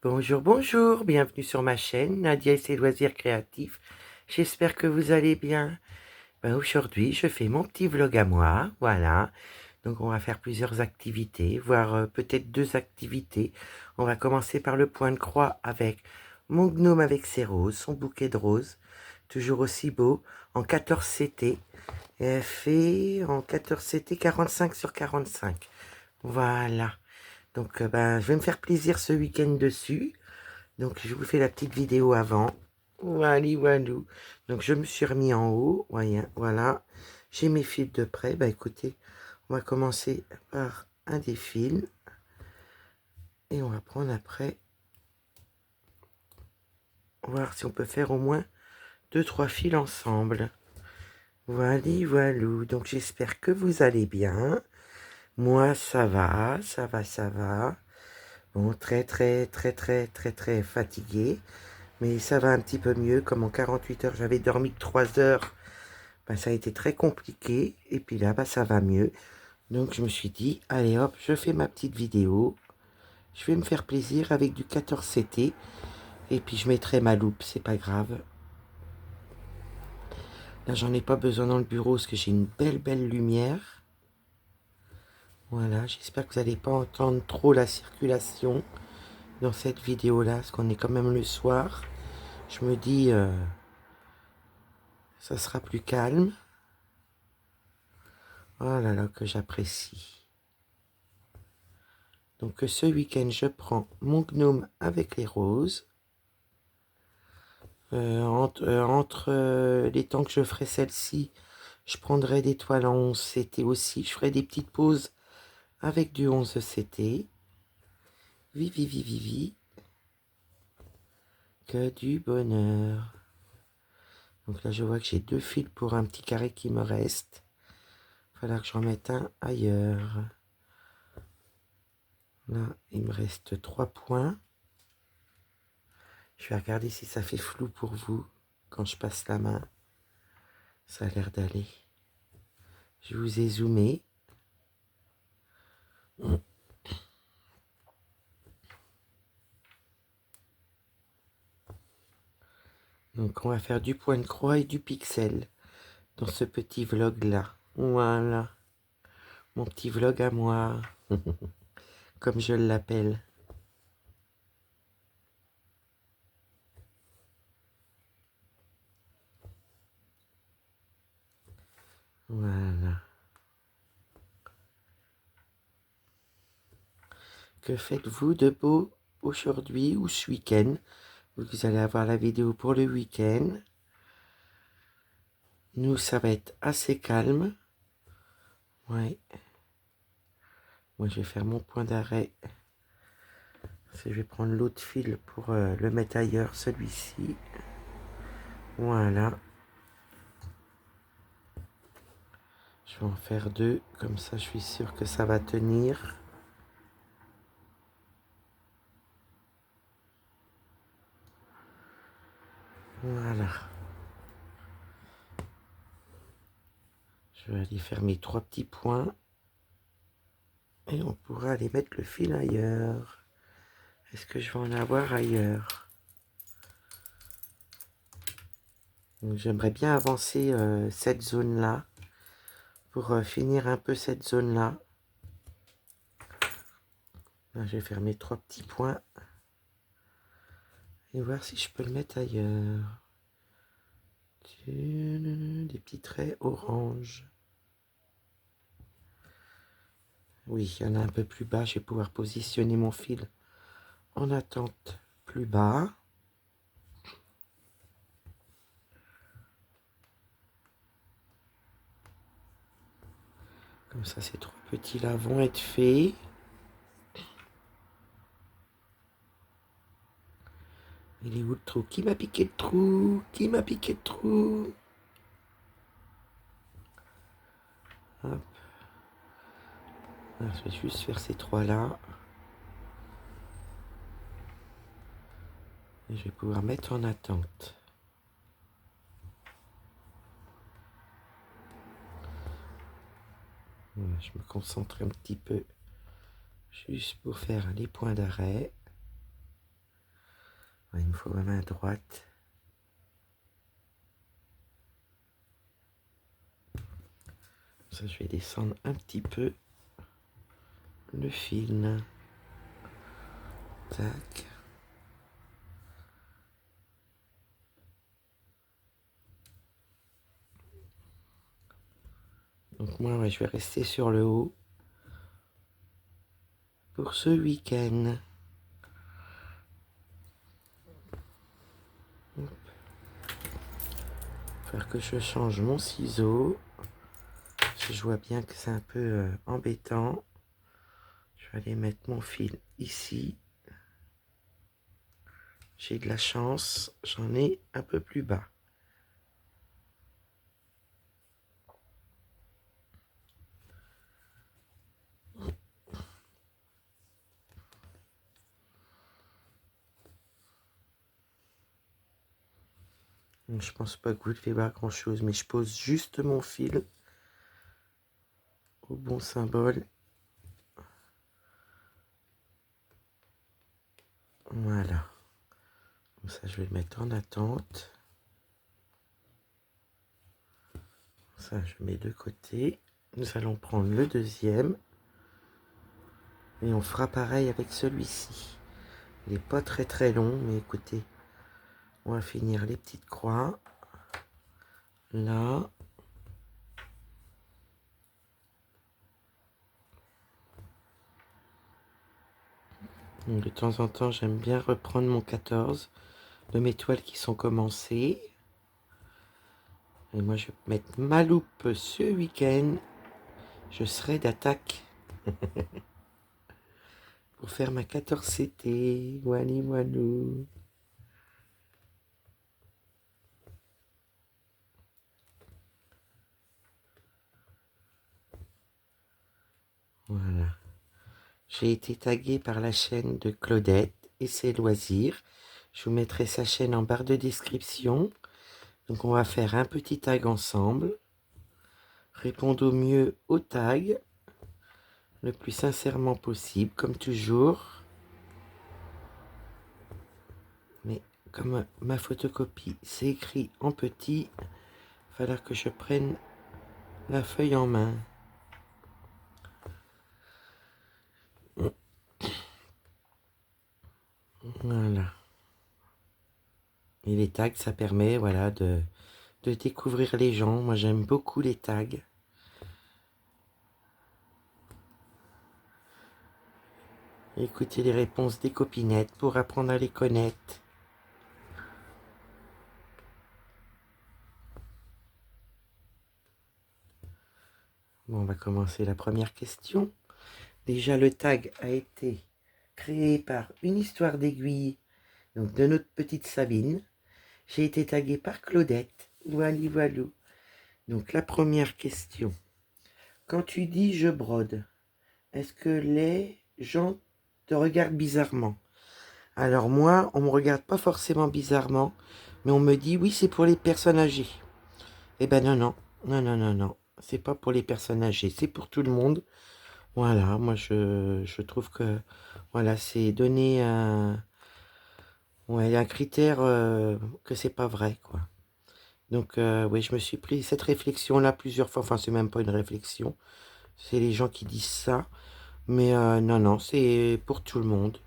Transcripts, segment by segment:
Bonjour, bonjour, bienvenue sur ma chaîne, Nadia et ses loisirs créatifs. J'espère que vous allez bien. Aujourd'hui, je fais mon petit vlog à moi, voilà. Donc on va faire plusieurs activités, voire peut-être 2 activités. On va commencer par le point de croix avec mon gnome avec ses roses, son bouquet de roses, toujours aussi beau, en 14 CT. Et elle fait en 14 CT 45 sur 45. Voilà. Donc je vais me faire plaisir ce week-end dessus. Donc, je vous fais la petite vidéo avant. Wally walou. Donc, je me suis remis en haut. Voilà. J'ai mes fils de près. Écoutez, on va commencer par un des fils. Et on va prendre après. Voir si on peut faire au moins 2-3 fils ensemble. Wally walou. Donc, j'espère que vous allez bien. Moi, ça va. Ça va, ça va. Bon, très, très, très, très, très, très fatigué. Mais ça va un petit peu mieux, comme en 48 heures, j'avais dormi que 3 heures. Ça a été très compliqué. Et puis là, ça va mieux. Donc je me suis dit, allez hop, je fais ma petite vidéo. Je vais me faire plaisir avec du 14 CT. Et puis je mettrai ma loupe, c'est pas grave. Là, j'en ai pas besoin dans le bureau parce que j'ai une belle, belle lumière. Voilà, j'espère que vous n'allez pas entendre trop la circulation dans cette vidéo-là, parce qu'on est quand même le soir. Je me dis, ça sera plus calme. Oh là là, que j'apprécie. Donc ce week-end, je prends mon gnome avec les roses. Entre les temps que je ferai celle-ci, je prendrai des toiles en 11 CT aussi. Je ferai des petites pauses avec du 11 CT. Vivi, vivi, vivi. Que du bonheur. Donc là, je vois que j'ai 2 fils pour un petit carré qui me reste. Il va falloir que j'en mette un ailleurs. Là, il me reste 3 points. Je vais regarder si ça fait flou pour vous quand je passe la main. Ça a l'air d'aller. Je vous ai zoomé. Donc on va faire du point de croix et du pixel dans ce petit vlog là. Voilà. Mon petit vlog à moi. Comme je l'appelle. Voilà. Que faites-vous de beau aujourd'hui ou ce week-end? Vous allez avoir la vidéo pour le week-end. Nous, ça va être assez calme. Ouais. Moi, je vais faire mon point d'arrêt. Je vais prendre l'autre fil pour le mettre ailleurs, celui-ci. Voilà. Je vais en faire 2. Comme ça, je suis sûr que ça va tenir. Voilà. Je vais aller faire mes 3 petits points. Et on pourra aller mettre le fil ailleurs. Est-ce que je vais en avoir ailleurs? J'aimerais bien avancer cette zone-là. Pour finir un peu cette zone-là. Là, je vais faire mes 3 petits points. Et voir si je peux le mettre ailleurs. Des petits traits orange. Oui, il y en a un peu plus bas. Je vais pouvoir positionner mon fil en attente plus bas. Comme ça, ces 3 petits-là vont être faits. Il est où le trou? Qui m'a piqué le trou? Qui m'a piqué le trou? Hop. Alors, je vais juste faire ces 3-là. Et je vais pouvoir mettre en attente. Voilà, je me concentre un petit peu juste pour faire les points d'arrêt. Ouais, il me faut ma main droite. Ça, je vais descendre un petit peu le fil. Tac. Donc moi, ouais, je vais rester sur le haut pour ce week-end. Il va falloir que je change mon ciseau. Je vois bien que c'est un peu embêtant. Je vais aller mettre mon fil ici. J'ai de la chance, j'en ai un peu plus bas. Donc, je pense pas que vous devez voir grand chose, mais je pose juste mon fil au bon symbole. Voilà. Comme ça, je vais le mettre en attente. Ça, je mets de côté. Nous allons prendre le deuxième. Et on fera pareil avec celui-ci. Il n'est pas très très long, mais écoutez, on va finir les petites croix. Là. Donc, de temps en temps, j'aime bien reprendre mon 14 de mes toiles qui sont commencées. Et moi, je vais mettre ma loupe ce week-end. Je serai d'attaque pour faire ma 14CT. Wally walou. Voilà. J'ai été taguée par la chaîne de Claudette et ses loisirs. Je vous mettrai sa chaîne en barre de description. Donc on va faire un petit tag ensemble. Répondre au mieux au tag, le plus sincèrement possible, comme toujours. Mais comme ma photocopie, c'est écrit en petit, il va falloir que je prenne la feuille en main. Voilà. Et les tags, ça permet, voilà, de découvrir les gens. Moi, j'aime beaucoup les tags. Écouter les réponses des copinettes pour apprendre à les connaître. Bon, on va commencer la première question. Déjà, le tag a été créé par une histoire d'aiguille, donc de notre petite Sabine. J'ai été taguée par Claudette. Voili voilou. Donc, la première question. Quand tu dis je brode, est-ce que les gens te regardent bizarrement? Alors moi, on me regarde pas forcément bizarrement, mais on me dit oui, c'est pour les personnes âgées. Eh ben non, non, non, non, non, non. C'est pas pour les personnes âgées, c'est pour tout le monde. Voilà, moi je trouve que voilà, c'est donner ouais, un critère que c'est pas vrai, quoi. Donc oui, je me suis pris cette réflexion-là plusieurs fois. Enfin, c'est même pas une réflexion, c'est les gens qui disent ça. Mais non, non, c'est pour tout le monde.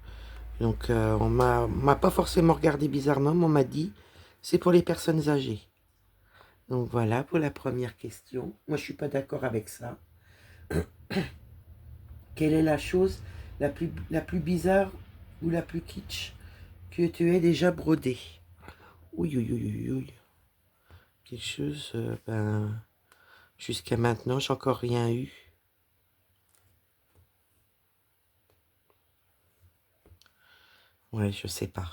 Donc on m'a pas forcément regardé bizarrement, mais on m'a dit c'est pour les personnes âgées. Donc voilà pour la première question. Moi je suis pas d'accord avec ça. Quelle est la chose la plus bizarre ou la plus kitsch que tu aies déjà brodé? Oui, oui, oui, oui, oui. Quelque chose, ben, jusqu'à maintenant, j'ai encore rien eu. Ouais, je sais pas.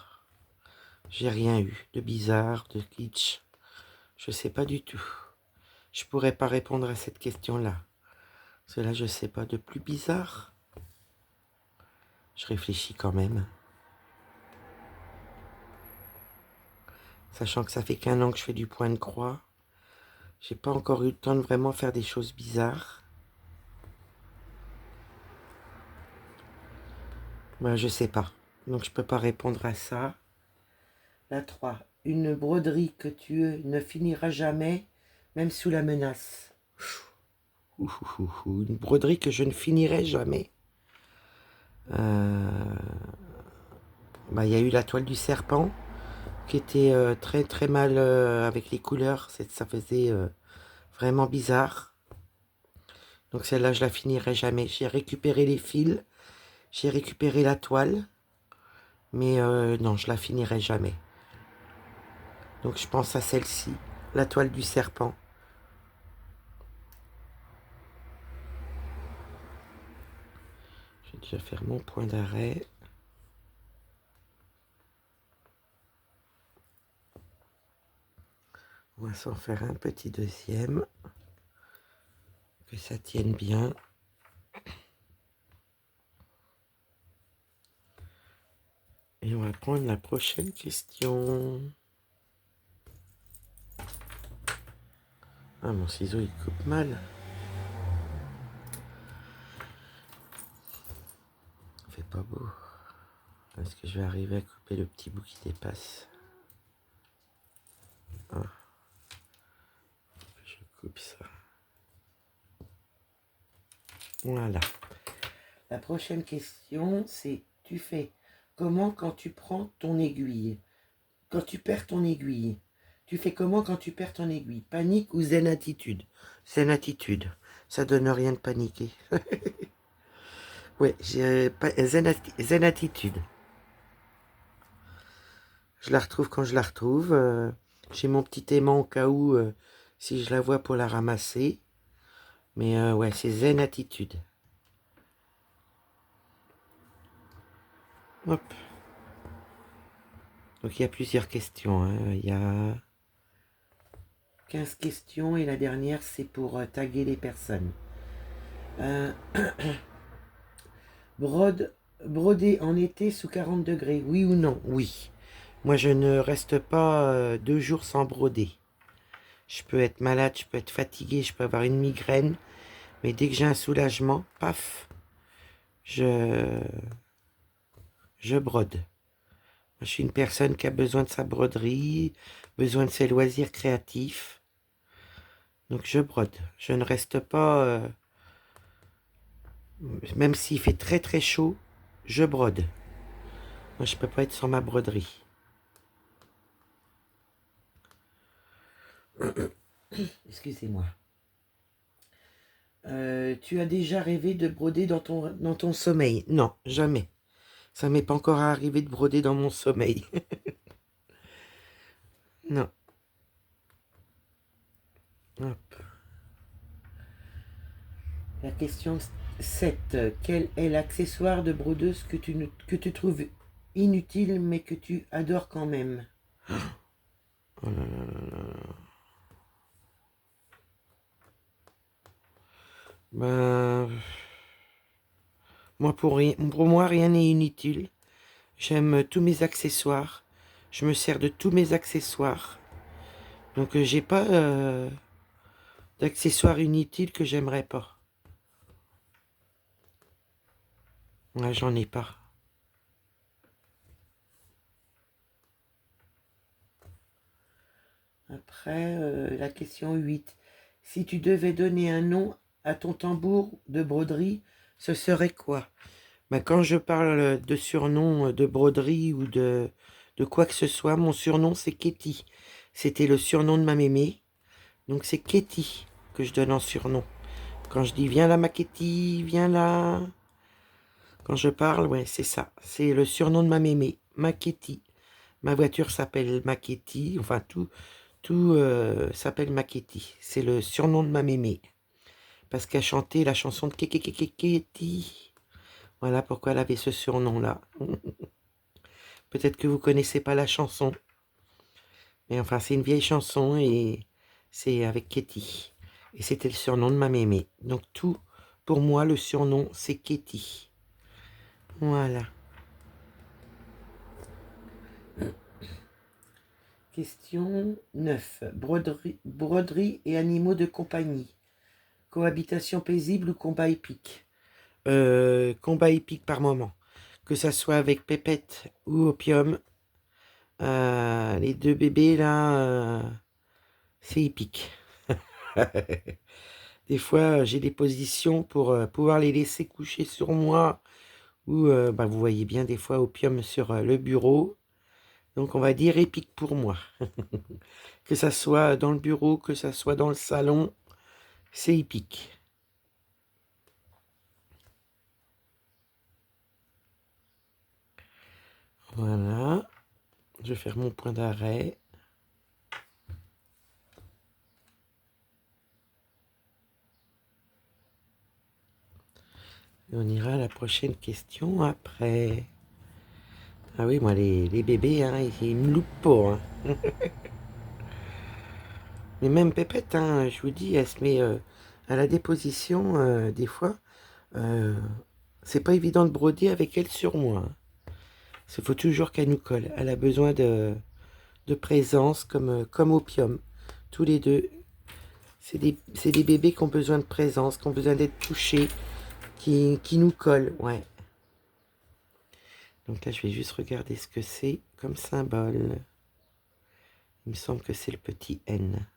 J'ai rien eu de bizarre, de kitsch. Je sais pas du tout. Je pourrais pas répondre à cette question-là. Parce que là, je sais pas de plus bizarre. Je réfléchis quand même. Sachant que ça fait qu'un an que je fais du point de croix. J'ai pas encore eu le temps de vraiment faire des choses bizarres. Ben, je sais pas. Donc je peux pas répondre à ça. La 3. Une broderie que tu ne finiras jamais, même sous la menace. Une broderie que je ne finirai jamais. Bah, y a eu la toile du serpent qui était très très mal avec les couleurs. Ça faisait vraiment bizarre. Donc celle-là, je la finirai jamais. J'ai récupéré les fils, j'ai récupéré la toile, mais non, je la finirai jamais. Donc je pense à celle-ci, la toile du serpent. Je vais déjà faire mon point d'arrêt. On va s'en faire un petit deuxième. Que ça tienne bien. Et on va prendre la prochaine question. Ah, mon ciseau, il coupe mal. Fait pas beau. Est-ce que je vais arriver à couper le petit bout qui dépasse? Ah. Je coupe ça. Voilà. La prochaine question, c'est tu fais comment quand tu prends ton aiguille? Quand tu perds ton aiguille? Tu fais comment quand tu perds ton aiguille? Panique ou zen attitude? Zen attitude. Ça donne rien de paniquer. Ouais, j'ai zen attitude. Je la retrouve quand je la retrouve. J'ai mon petit aimant au cas où, si je la vois pour la ramasser. Mais ouais, c'est zen attitude. Hop. Donc il y a plusieurs questions. Hein. Il y a 15 questions et la dernière, c'est pour taguer les personnes. Broder en été sous 40 degrés, oui ou non? Oui. Moi, je ne reste pas 2 jours sans broder. Je peux être malade, je peux être fatigué, je peux avoir une migraine. Mais dès que j'ai un soulagement, paf, je brode. Je suis une personne qui a besoin de sa broderie, besoin de ses loisirs créatifs. Donc je brode. Je ne reste pas, même s'il fait très très chaud, je brode. Moi, je peux pas être sans ma broderie. Excusez-moi. Tu as déjà rêvé de broder dans ton sommeil? Non, jamais. Ça m'est pas encore arrivé de broder dans mon sommeil. Non. Hop. La question 7. Quel est l'accessoire de brodeuse que tu trouves inutile mais que tu adores quand même? Oh là là là là. Ben, pour moi, rien n'est inutile. J'aime tous mes accessoires. Je me sers de tous mes accessoires. Donc, j'ai pas d'accessoires inutiles que j'aimerais pas. Ouais, j'en ai pas. Après, la question 8. Si tu devais donner un nom à ton tambour de broderie, ce serait quoi? Ben, quand je parle de surnom de broderie ou de quoi que ce soit, mon surnom c'est Ketty. C'était le surnom de ma mémé. Donc c'est Ketty que je donne en surnom. Quand je dis viens là ma Ketty, viens là. Quand je parle, ouais, c'est ça. C'est le surnom de ma mémé, ma Ketty. Ma voiture s'appelle Maketi. Enfin, tout s'appelle Maketi. C'est le surnom de ma mémé. Parce qu'elle chantait la chanson de Ketty. Voilà pourquoi elle avait ce surnom-là. Peut-être que vous connaissez pas la chanson. Mais enfin, c'est une vieille chanson et c'est avec Ketty. Et c'était le surnom de ma mémé. Donc tout, pour moi, le surnom, c'est Ketty. Voilà. Question 9. Broderie et animaux de compagnie. Cohabitation paisible ou combat épique? Combat épique par moment. Que ça soit avec Pépette ou Opium, Les deux bébés là, c'est épique. Des fois, j'ai des positions pour pouvoir les laisser coucher sur moi ou bah, vous voyez bien des fois Opium sur le bureau. Donc on va dire épique pour moi. Que ça soit dans le bureau, que ça soit dans le salon, c'est épique. Voilà. Je vais faire mon point d'arrêt. Et on ira à la prochaine question après. Ah oui, moi les bébés, hein, ils me loupent pas. Hein. Mais même Pépette, hein, je vous dis, elle se met à la déposition des fois. Euh, c'est pas évident de broder avec elle sur moi. Hein. Il faut toujours qu'elle nous colle. Elle a besoin de présence comme Opium. Tous les deux. C'est des bébés qui ont besoin de présence, qui ont besoin d'être touchés, qui nous collent. Ouais. Donc là, je vais juste regarder ce que c'est comme symbole. Il me semble que c'est le petit N.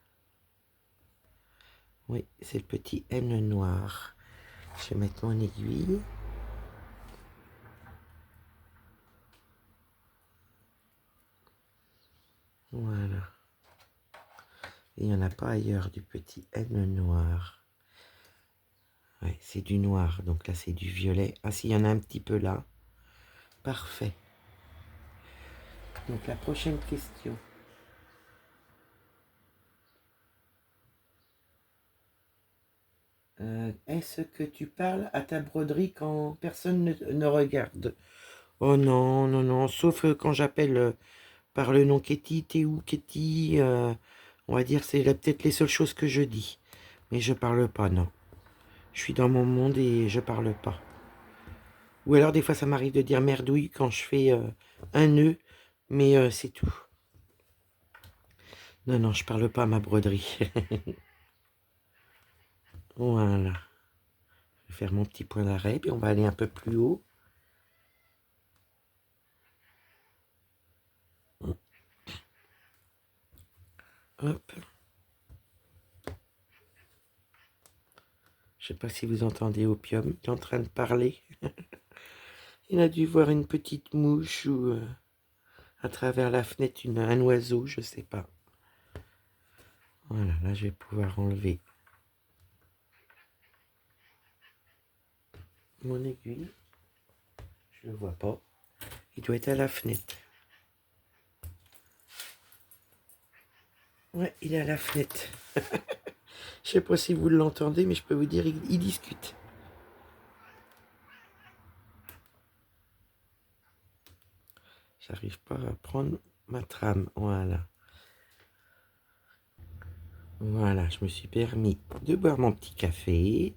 Oui, c'est le petit N noir. Je vais mettre mon aiguille. Voilà. Et il n'y en a pas ailleurs du petit N noir. Ouais, c'est du noir. Donc là, c'est du violet. Ah, s'il y en a un petit peu là. Parfait. Donc la prochaine question. Est-ce que tu parles à ta broderie quand personne ne regarde? Oh non, non, non. Sauf quand j'appelle par le nom Ketty, t'es où Ketty on va dire c'est peut-être les seules choses que je dis. Mais je parle pas, non. Je suis dans mon monde et je parle pas. Ou alors des fois ça m'arrive de dire merdouille quand je fais un nœud, mais c'est tout. Non, non, je parle pas à ma broderie. Voilà. Je vais faire mon petit point d'arrêt, puis on va aller un peu plus haut. Hop. Je sais pas si vous entendez Opium qui est en train de parler. Il a dû voir une petite mouche ou à travers la fenêtre un oiseau, je sais pas. Voilà, là je vais pouvoir enlever mon aiguille. Je le vois pas. Il doit être à la fenêtre. Ouais, il est à la fenêtre. Je sais pas si vous l'entendez, mais je peux vous dire, il discute. J'arrive pas à prendre ma trame. Voilà. Voilà, je me suis permis de boire mon petit café.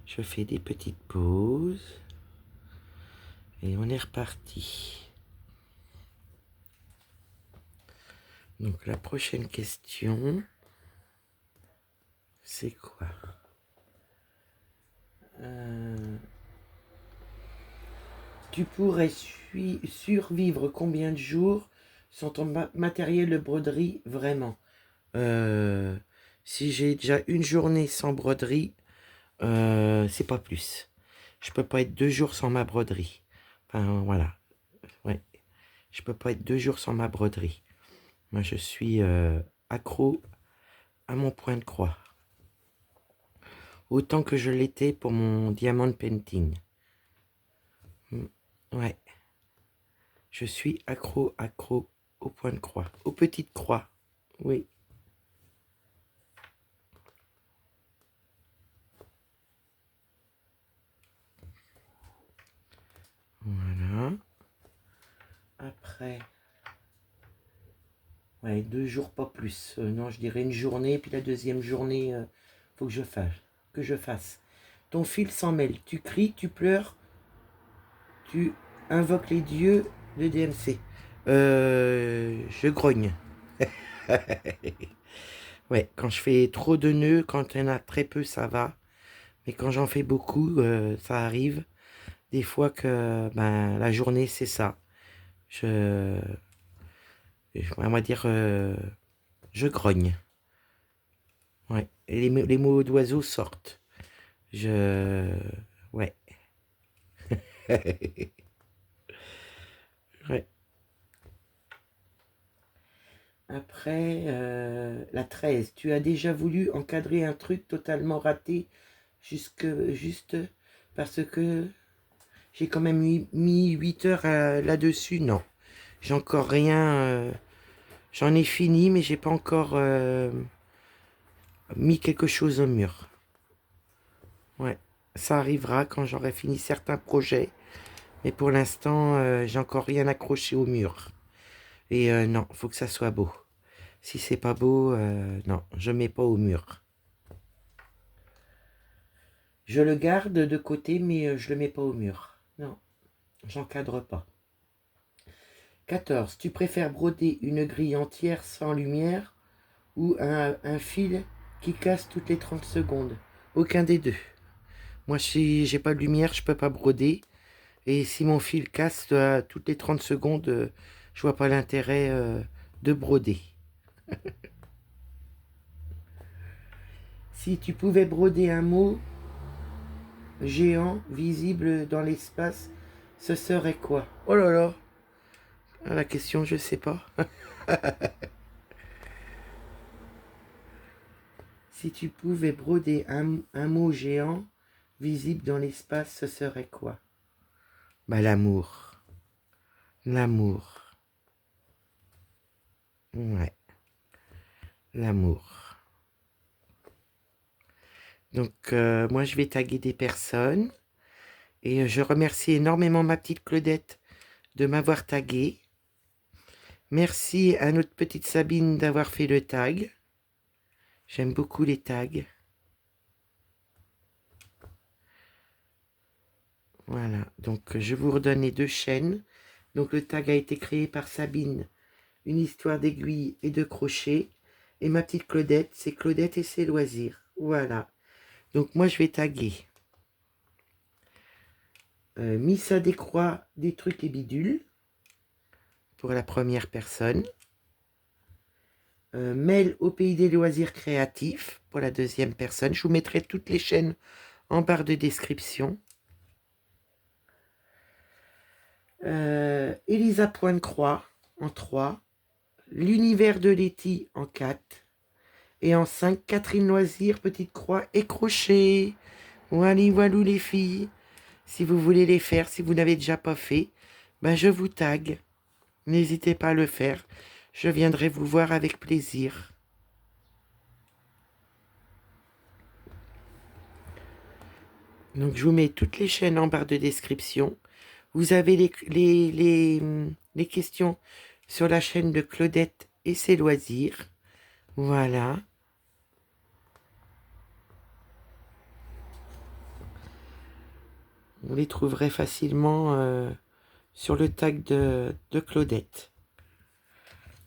Je fais des petites pauses. Et on est reparti. Donc la prochaine question, c'est quoi? Tu pourrais survivre combien de jours sans ton matériel de broderie vraiment? Euh, Si j'ai déjà une journée sans broderie, c'est pas plus. Je peux pas être 2 jours sans ma broderie. Enfin voilà, ouais. Je peux pas être 2 jours sans ma broderie. Moi je suis accro à mon point de croix. Autant que je l'étais pour mon diamond painting. Ouais. Je suis accro au point de croix, aux petites croix. Oui. Voilà. Après, ouais, 2 jours, pas plus. Non, je dirais une journée, puis la deuxième journée, faut que je fasse. Ton fil s'en mêle. Tu cries, tu pleures, tu invoques les dieux de DMC. Je grogne. Ouais, quand je fais trop de nœuds, quand il y en a très peu, ça va. Mais quand j'en fais beaucoup, ça arrive. Des fois que ben, la journée, c'est ça. Je, On va dire, je grogne. Ouais, et les mots d'oiseaux sortent. Ouais. Ouais. Après, la 13. Tu as déjà voulu encadrer un truc totalement raté juste parce que j'ai quand même mis 8 heures là-dessus. Non, j'ai encore rien. J'en ai fini, mais j'ai pas encore mis quelque chose au mur. Ouais, ça arrivera quand j'aurai fini certains projets. Mais pour l'instant, j'ai encore rien accroché au mur. Et non, faut que ça soit beau. Si c'est pas beau, non, je mets pas au mur. Je le garde de côté, mais je le mets pas au mur. Non, j'encadre pas. 14. Tu préfères broder une grille entière sans lumière ou un fil qui casse toutes les 30 secondes? Aucun des deux. Moi, si j'ai pas de lumière, je peux pas broder. Et si mon fil casse toutes les 30 secondes, je vois pas l'intérêt de broder. Si tu pouvais broder un mot géant visible dans l'espace, ce serait quoi? Oh là là, la question, je sais pas. Si tu pouvais broder un mot géant visible dans l'espace, ce serait quoi? Bah l'amour. L'amour. Ouais, l'amour. Donc moi je vais taguer des personnes et je remercie énormément ma petite Claudette de m'avoir tagué. Merci à notre petite Sabine d'avoir fait le tag. J'aime beaucoup les tags. Voilà, donc je vous redonne les deux chaînes. Donc le tag a été créé par Sabine, une histoire d'aiguille et de crochet. Et ma petite Claudette, c'est Claudette et ses loisirs. Voilà. Donc moi je vais taguer Missa décroît des trucs et bidules pour la première personne. Mel au pays des loisirs créatifs pour la deuxième personne. Je vous mettrai toutes les chaînes en barre de description. Elisa Pointe-Croix en 3. L'univers de Letty en 4. Et en 5, Catherine Loisir, Petite Croix et Crochet. Voilà, voilà les filles. Si vous voulez les faire, si vous n'avez déjà pas fait, ben je vous tag. N'hésitez pas à le faire. Je viendrai vous voir avec plaisir. Donc je vous mets toutes les chaînes en barre de description. Vous avez les questions sur la chaîne de Claudette et ses loisirs. Voilà. Vous les trouverez facilement sur le tag de Claudette.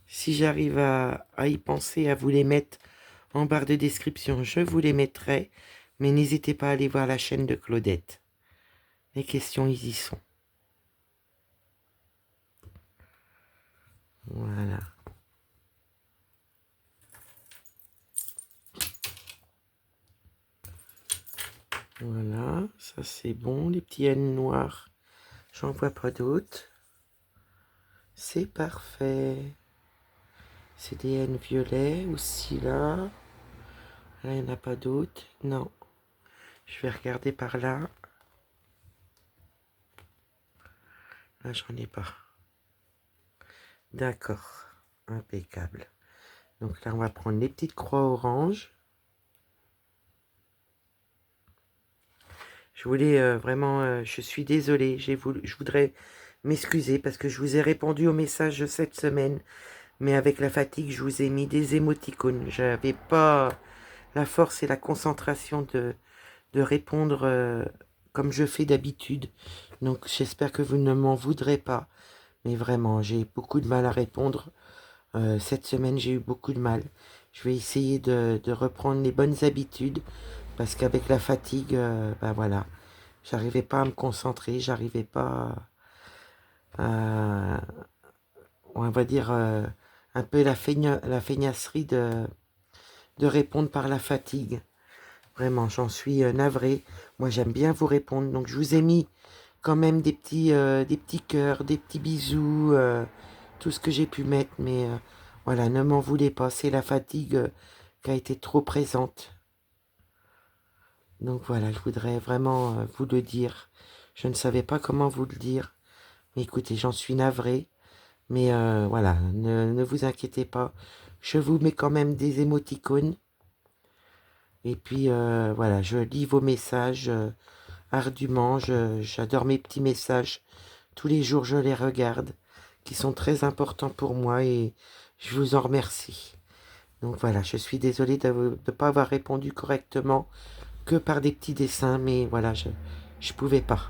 Si j'arrive à y penser, à vous les mettre en barre de description, je vous les mettrai. Mais n'hésitez pas à aller voir la chaîne de Claudette. Les questions, ils y sont. Voilà. Voilà, ça c'est bon. Les petits N noirs, j'en vois pas d'autres. C'est parfait. C'est des N violets aussi là. Là, il n'y en a pas d'autres. Non. Je vais regarder par là. Là, j'en ai pas. D'accord. Impeccable. Donc là, on va prendre les petites croix oranges. Je voulais vraiment... je suis désolée. Je voudrais m'excuser parce que je vous ai répondu au message cette semaine. Mais avec la fatigue, je vous ai mis des émoticônes. Je n'avais pas la force et la concentration de répondre comme je fais d'habitude. Donc j'espère que vous ne m'en voudrez pas. Mais vraiment, j'ai beaucoup de mal à répondre. Cette semaine, j'ai eu beaucoup de mal. Je vais essayer de reprendre les bonnes habitudes. Parce qu'avec la fatigue, ben voilà, j'arrivais pas à me concentrer. J'arrivais pas à, on va dire, un peu la feignasserie de répondre par la fatigue. Vraiment, j'en suis navrée. Moi, j'aime bien vous répondre. Donc, je vous ai mis quand même des petits cœurs, des petits bisous, tout ce que j'ai pu mettre. Mais voilà, ne m'en voulez pas. C'est la fatigue qui a été trop présente. Donc voilà, je voudrais vraiment vous le dire. Je ne savais pas comment vous le dire. Mais écoutez, j'en suis navrée. Mais voilà, ne vous inquiétez pas. Je vous mets quand même des émoticônes. Et puis voilà, je lis vos messages ardument. J'adore mes petits messages. Tous les jours, je les regarde, qui sont très importants pour moi et je vous en remercie. Donc voilà, je suis désolée de ne pas avoir répondu correctement que par des petits dessins, mais voilà, je pouvais pas.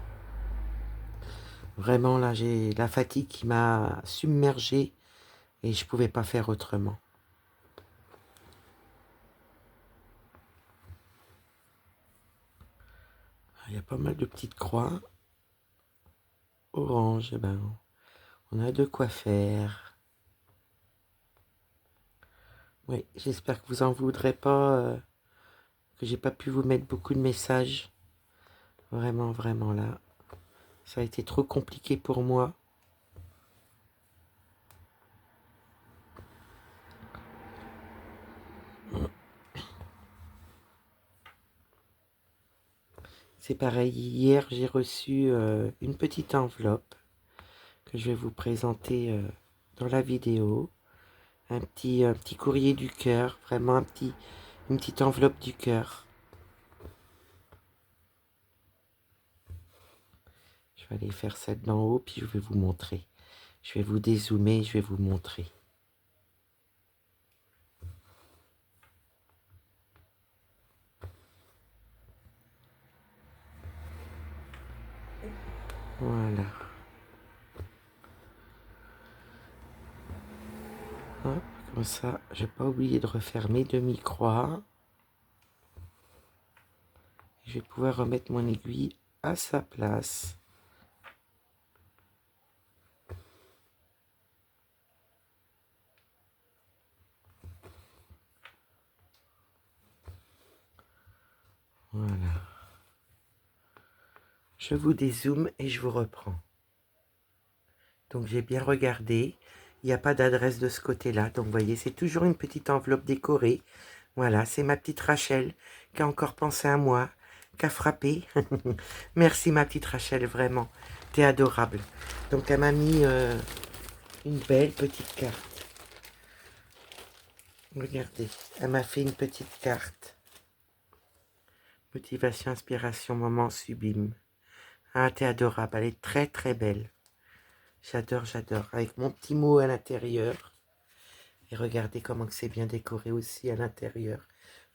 Vraiment, là, j'ai la fatigue qui m'a submergée et je pouvais pas faire autrement. Il y a pas mal de petites croix orange, eh ben, on a de quoi faire. Oui, j'espère que vous en voudrez pas, que j'ai pas pu vous mettre beaucoup de messages. Vraiment, vraiment là. Ça a été trop compliqué pour moi. C'est pareil, hier j'ai reçu une petite enveloppe que je vais vous présenter dans la vidéo. Un petit courrier du cœur, vraiment une petite enveloppe du cœur. Je vais aller faire celle d'en haut, puis je vais vous montrer. Je vais vous dézoomer, je vais vous montrer. Voilà. Hop, comme ça, je n'ai pas oublié de refaire mes demi-croix. Je vais pouvoir remettre mon aiguille à sa place. Voilà. Je vous dézoome et je vous reprends. Donc j'ai bien regardé. Il n'y a pas d'adresse de ce côté-là. Donc vous voyez, c'est toujours une petite enveloppe décorée. Voilà, c'est ma petite Rachel qui a encore pensé à moi, qui a frappé. Merci ma petite Rachel, vraiment. T'es adorable. Donc elle m'a mis une belle petite carte. Regardez, elle m'a fait une petite carte. Motivation, inspiration, moment sublime. Ah, t'es adorable. Elle est très très belle. J'adore, j'adore. Avec mon petit mot à l'intérieur. Et regardez comment c'est bien décoré aussi à l'intérieur.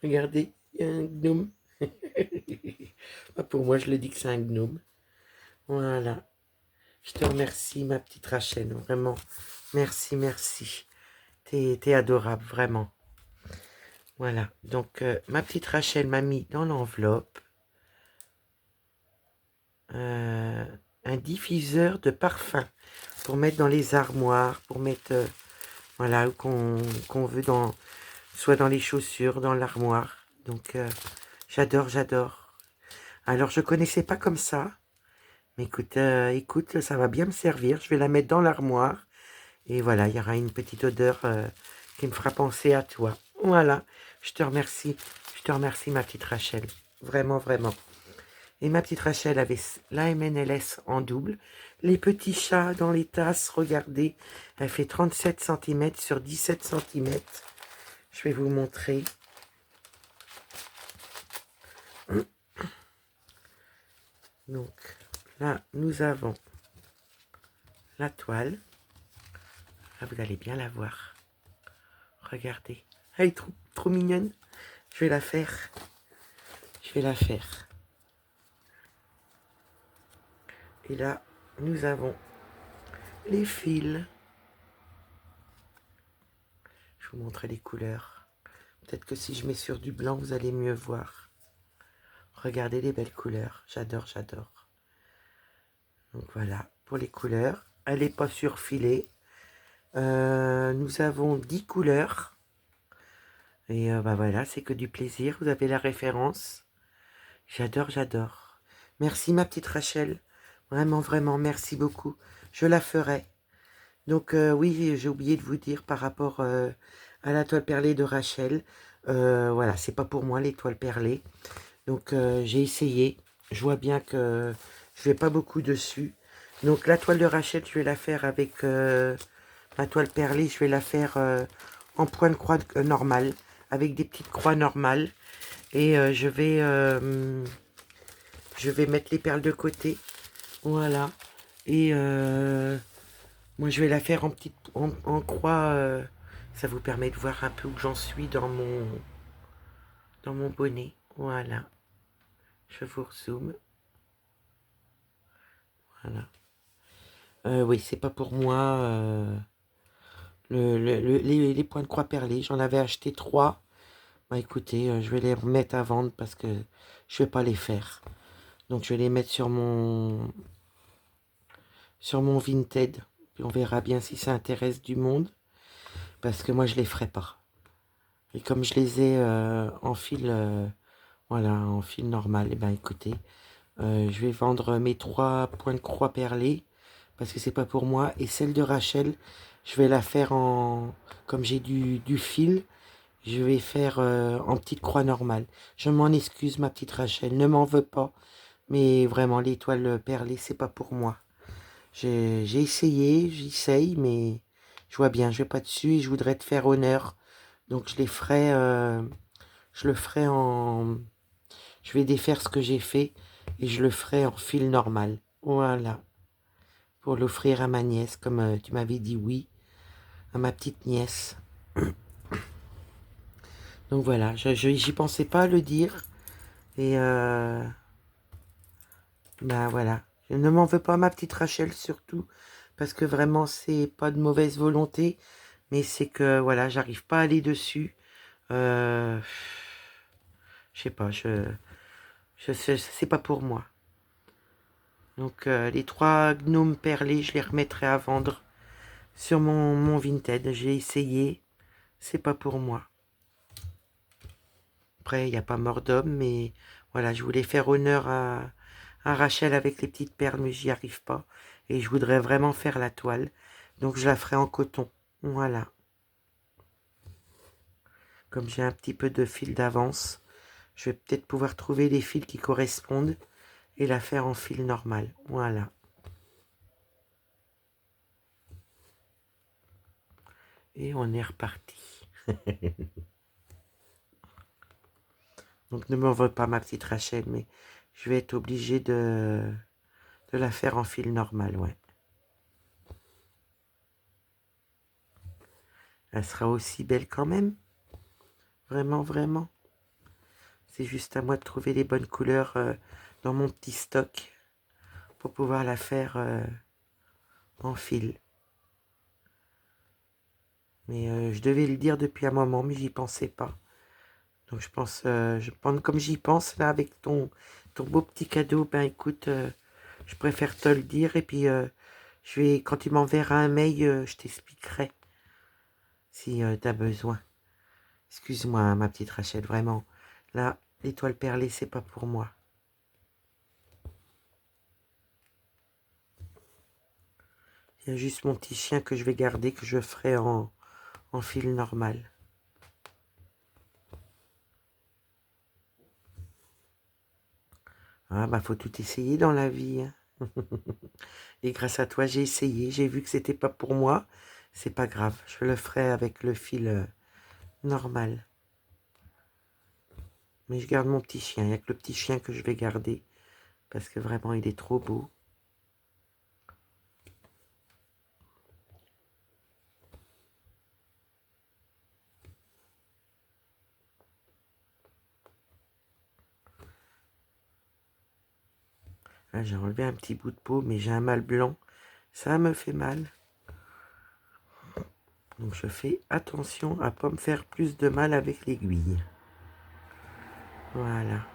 Regardez, il y a un gnome. Pour moi, je le dis que c'est un gnome. Voilà. Je te remercie, ma petite Rachel. Vraiment. Merci, merci. T'es adorable, vraiment. Voilà. Donc, ma petite Rachel m'a mis dans l'enveloppe un diffuseur de parfum pour mettre dans les armoires, pour mettre, voilà, qu'on veut soit dans les chaussures, dans l'armoire. Donc, j'adore, j'adore. Alors, je connaissais pas comme ça. Mais écoute, écoute, ça va bien me servir. Je vais la mettre dans l'armoire. Et voilà, il y aura une petite odeur qui me fera penser à toi. Voilà, je te remercie. Je te remercie, ma petite Rachel. Vraiment, vraiment. Et ma petite Rachel avait la MNLS en double. Les petits chats dans les tasses, regardez. Elle fait 37 cm sur 17 cm. Je vais vous montrer. Donc, là, nous avons la toile. Là, vous allez bien la voir. Regardez. Elle est trop, trop mignonne. Je vais la faire. Je vais la faire. Et là, nous avons les fils. Je vous montre les couleurs. Peut-être que si je mets sur du blanc, vous allez mieux voir. Regardez les belles couleurs. J'adore, j'adore. Donc voilà, pour les couleurs. Elle n'est pas surfilée. Nous avons 10 couleurs. Et bah voilà, c'est que du plaisir. Vous avez la référence. J'adore, j'adore. Merci ma petite Rachel. Vraiment, vraiment, merci beaucoup. Je la ferai. Donc oui, j'ai oublié de vous dire par rapport à la toile perlée de Rachel. Voilà, c'est pas pour moi les toiles perlées. Donc j'ai essayé. Je vois bien que je vais pas beaucoup dessus. Donc la toile de Rachel, je vais la faire avec ma toile perlée. Je vais la faire en point de croix normal, avec des petites croix normales. Et je vais mettre les perles de côté. Voilà. Et moi, je vais la faire en croix. Ça vous permet de voir un peu où j'en suis dans mon bonnet. Voilà. Je vous rezoome. Voilà. Oui, c'est pas pour moi. Les points de croix perlés, j'en avais acheté 3. Bah écoutez, je vais les remettre à vendre parce que je vais pas les faire. Donc je vais les mettre sur mon Vinted. Puis on verra bien si ça intéresse du monde. Parce que moi je les ferai pas. Et comme je les ai en fil, voilà, en fil normal, et ben écoutez, je vais vendre mes 3 points de croix perlés. Parce que c'est pas pour moi. Et celle de Rachel, je vais la faire comme j'ai du fil, je vais faire en petite croix normale. Je m'en excuse, ma petite Rachel, ne m'en veux pas. Mais vraiment, l'étoile perlée, c'est pas pour moi. J'ai essayé, j'essaye, mais je vois bien, je vais pas dessus et je voudrais te faire honneur. Donc je les ferai, je le ferai en... Je vais défaire ce que j'ai fait et je le ferai en fil normal. Voilà. Pour l'offrir à ma nièce, comme tu m'avais dit oui, à ma petite nièce. Donc voilà, j'y pensais pas à le dire. Et ben voilà. Je ne m'en veux pas, ma petite Rachel, surtout. Parce que vraiment, c'est pas de mauvaise volonté. Mais c'est que, voilà, j'arrive pas à aller dessus. Euh, je sais pas, c'est pas pour moi. Donc les 3 gnomes perlés, je les remettrai à vendre sur mon Vinted. J'ai essayé, c'est pas pour moi. Après, il n'y a pas mort d'homme, mais voilà, je voulais faire honneur à Rachel avec les petites perles, mais j'y arrive pas. Et je voudrais vraiment faire la toile. Donc je la ferai en coton. Voilà. Comme j'ai un petit peu de fil d'avance, je vais peut-être pouvoir trouver des fils qui correspondent et la faire en fil normal. Voilà. Et on est reparti. Donc ne m'en veux pas, ma petite Rachel, mais je vais être obligée de la faire en fil normal, ouais. Elle sera aussi belle quand même. Vraiment, vraiment. C'est juste à moi de trouver les bonnes couleurs dans mon petit stock pour pouvoir la faire en fil. Mais je devais le dire depuis un moment, mais j'y pensais pas. Donc comme j'y pense là avec ton beau petit cadeau, ben écoute, je préfère te le dire et puis quand tu m'enverras un mail, je t'expliquerai si tu as besoin. Excuse-moi, hein, ma petite Rachel, vraiment. Là, l'étoile perlée, c'est pas pour moi. Il y a juste mon petit chien que je vais garder, que je ferai en fil normal. Ah bah faut tout essayer dans la vie, hein. Et grâce à toi, j'ai essayé, j'ai vu que c'était pas pour moi. C'est pas grave, je le ferai avec le fil normal. Mais je garde mon petit chien, il n'y a que le petit chien que je vais garder. Parce que vraiment, il est trop beau. Ah, j'ai enlevé un petit bout de peau, mais j'ai un mal blanc. Ça me fait mal. Donc je fais attention à ne pas me faire plus de mal avec l'aiguille. Voilà.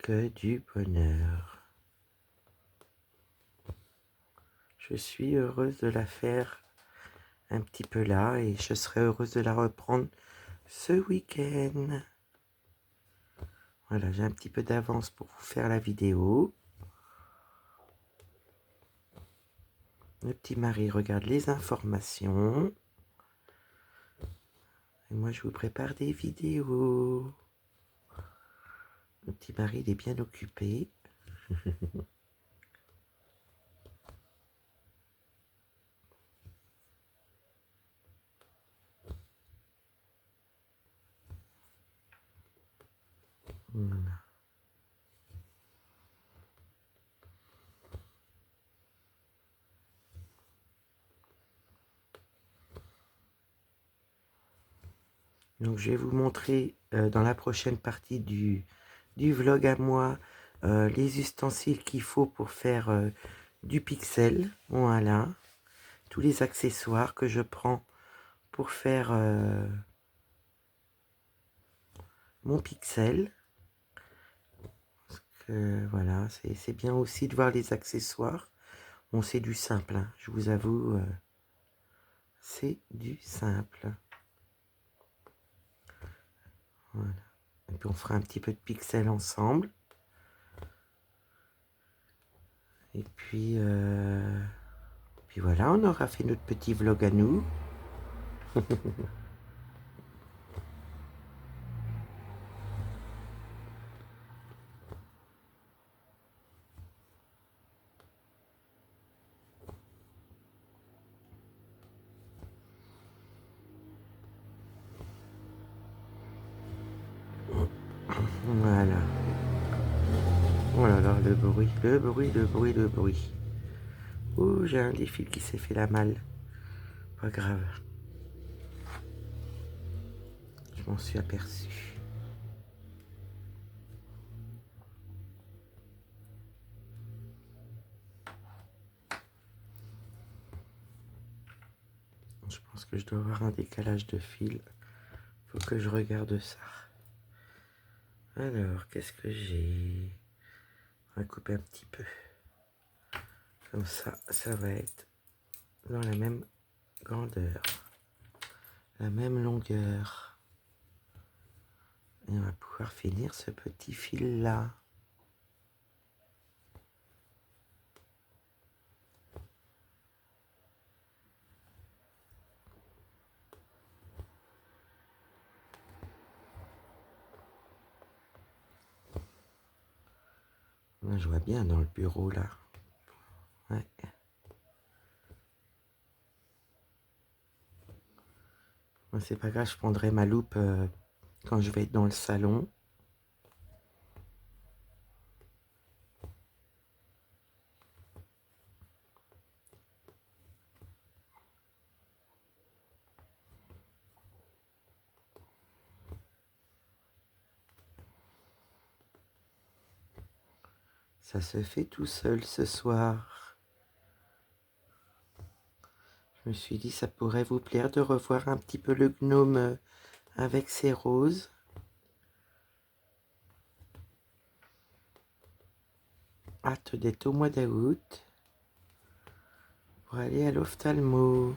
que du bonheur. Je suis heureuse de la faire un petit peu là et je serai heureuse de la reprendre ce week-end. Voilà, j'ai un petit peu d'avance pour vous faire la vidéo. Le petit mari regarde les informations. Et moi, je vous prépare des vidéos. Le petit mari, il est bien occupé. Voilà. Donc, je vais vous montrer dans la prochaine partie du vlog à moi les ustensiles qu'il faut pour faire du pixel. Voilà. Tous les accessoires que je prends pour faire mon pixel. Parce que, voilà, c'est bien aussi de voir les accessoires. Bon, c'est du simple, hein, je vous avoue. C'est du simple. Voilà. Et puis on fera un petit peu de pixels ensemble. Et puis voilà, on aura fait notre petit vlog à nous. Voilà. Oh là là, le bruit, le bruit, le bruit, le bruit. Oh, j'ai un des fils qui s'est fait la malle. Pas grave. Je m'en suis aperçu. Je pense que je dois avoir un décalage de fil. Faut que je regarde ça. Alors, qu'est-ce que j'ai? On va couper un petit peu. Comme ça va être dans la même grandeur. La même longueur. Et on va pouvoir finir ce petit fil là. Là, je vois bien dans le bureau là. Ouais. Moi, c'est pas grave, je prendrai ma loupe quand je vais être dans le salon. Ça se fait tout seul ce soir. Je me suis dit, ça pourrait vous plaire de revoir un petit peu le gnome avec ses roses. Hâte d'être au mois d'août pour aller à l'ophtalmo.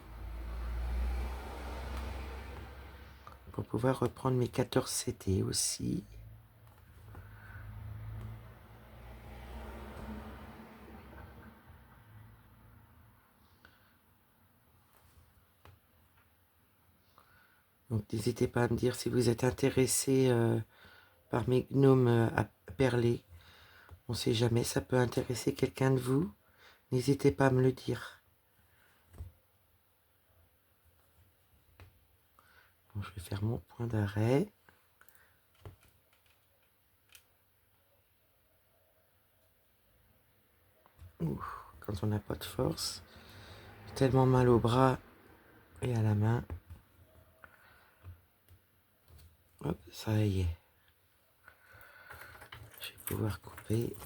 Pour pouvoir reprendre mes 14 CT aussi. Donc n'hésitez pas à me dire si vous êtes intéressé par mes gnomes à perler. On ne sait jamais, ça peut intéresser quelqu'un de vous. N'hésitez pas à me le dire. Bon, je vais faire mon point d'arrêt. Quand on n'a pas de force. J'ai tellement mal au bras et à la main. Hop, ça y est. Je vais pouvoir couper.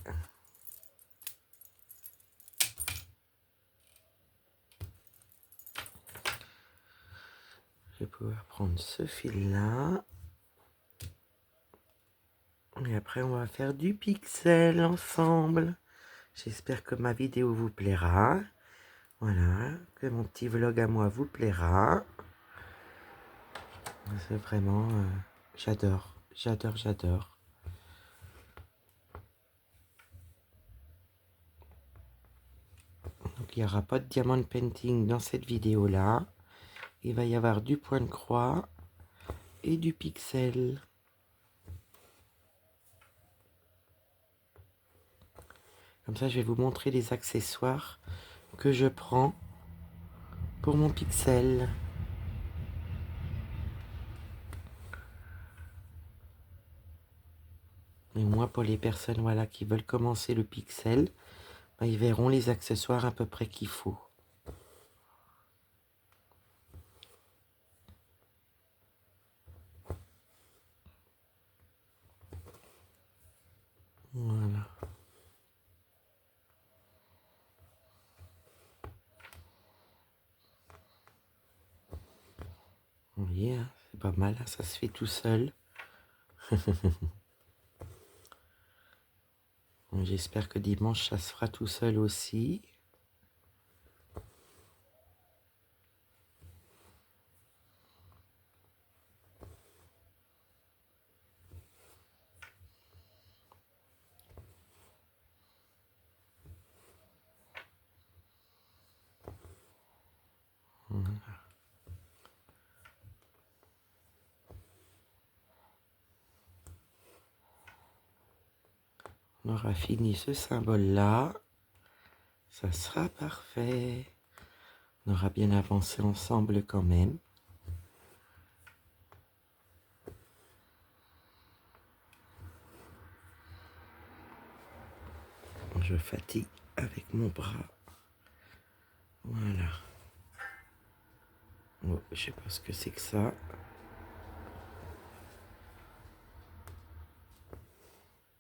Je vais pouvoir prendre ce fil-là. Et après, on va faire du pixel ensemble. J'espère que ma vidéo vous plaira. Voilà, que mon petit vlog à moi vous plaira. C'est vraiment... j'adore, j'adore, j'adore. Donc, il n'y aura pas de diamant painting dans cette vidéo-là. Il va y avoir du point de croix et du pixel. Comme ça, je vais vous montrer les accessoires que je prends pour mon pixel. Et moi, pour les personnes voilà, qui veulent commencer le pixel, ben, ils verront les accessoires à peu près qu'il faut. Voilà. Vous voyez, hein, c'est pas mal, hein, ça se fait tout seul. J'espère que dimanche, ça se fera tout seul aussi. Voilà. On aura fini ce symbole-là. Ça sera parfait. On aura bien avancé ensemble quand même. Je fatigue avec mon bras. Voilà. Oh, je sais pas ce que c'est que ça.